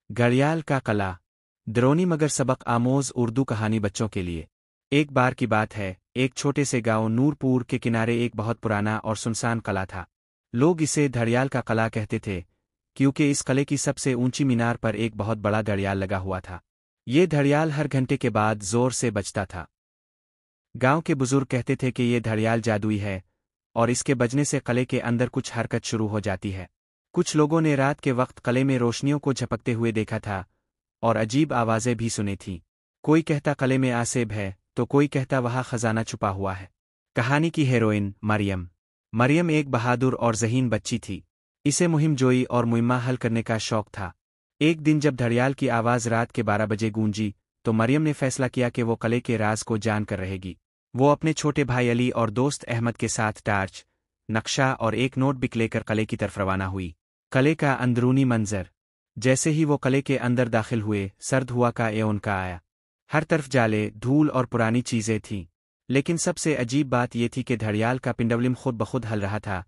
घड़ियाल का कला। द्रोणी मगर सबक आमोज उर्दू कहानी बच्चों के लिए। एक बार की बात है, एक छोटे से गांव नूरपुर के किनारे एक बहुत पुराना और सुनसान कला था। लोग इसे घड़ियाल का कला कहते थे, क्योंकि इस किले की सबसे ऊंची मीनार पर एक बहुत बड़ा घड़ियाल लगा हुआ था। ये घड़ियाल हर घंटे के बाद जोर से बजता था। गांव के बुजुर्ग कहते थे कि ये घड़ियाल जादुई है और इसके बजने से किले के अंदर कुछ हरकत शुरू हो जाती है। कुछ लोगों ने रात के वक्त किले में रोशनियों को झपकते हुए देखा था और अजीब आवाजें भी सुनी थीं। कोई कहता किले में आसेब है तो कोई कहता वहाँ खजाना छुपा हुआ है। कहानी की हीरोइन मरियम। मरियम एक बहादुर और ज़हीन बच्ची थी। इसे मुहिम जोई और मुहिम्मा हल करने का शौक था। एक दिन जब घड़ियाल की आवाज़ रात के 12 बजे गूंजी तो मरियम ने फैसला किया कि वो किले के राज को जान कर रहेगी। वो अपने छोटे भाई अली और दोस्त अहमद के साथ टार्च, नक्शा और एक नोटबुक लेकर किले की तरफ रवाना हुई। किले का अंदरूनी मंजर। जैसे ही वो किले के अंदर दाखिल हुए, सर्द हुआ का ए उनका आया। हर तरफ जाले, धूल और पुरानी चीजें थीं। लेकिन सबसे अजीब बात यह थी कि घड़ियाल का पिंडवलिम खुद बखुद हल रहा था,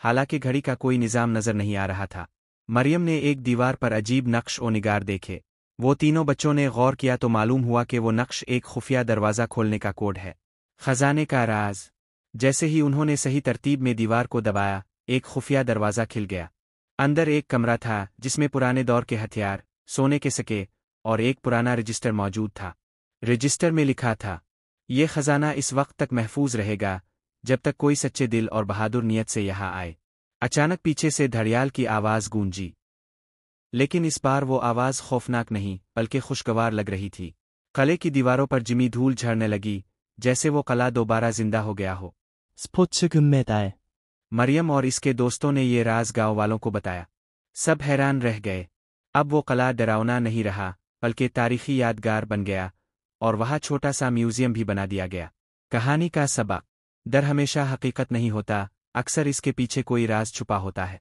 हालांकि घड़ी का कोई निज़ाम नजर नहीं आ रहा था। मरियम ने एक दीवार पर अजीब नक्श ओ निगार देखे। वो तीनों बच्चों ने गौर किया तो मालूम हुआ कि वो नक्श एक खुफिया दरवाज़ा खोलने का कोड है। खजाने का राज। जैसे ही उन्होंने सही तरतीब में दीवार को दबाया, एक खुफिया दरवाज़ा खिल गया। अंदर एक कमरा था जिसमें पुराने दौर के हथियार, सोने के सिक्के और एक पुराना रजिस्टर मौजूद था। रजिस्टर में लिखा था, ये खजाना इस वक्त तक महफूज रहेगा जब तक कोई सच्चे दिल और बहादुर नियत से यहाँ आए। अचानक पीछे से घड़ियाल की आवाज़ गूंजी, लेकिन इस बार वो आवाज़ खौफनाक नहीं बल्कि खुशगवार लग रही थी। किले की दीवारों पर जिमी धूल झड़ने लगी, जैसे वो किला दोबारा जिंदा हो गया हो। 스포츠 금메달. मरियम और इसके दोस्तों ने ये राज गांव वालों को बताया। सब हैरान रह गए। अब वो किला डरावना नहीं रहा बल्कि तारीखी यादगार बन गया और वहाँ छोटा सा म्यूजियम भी बना दिया गया। कहानी का सबक। डर हमेशा हकीकत नहीं होता, अक्सर इसके पीछे कोई राज छुपा होता है।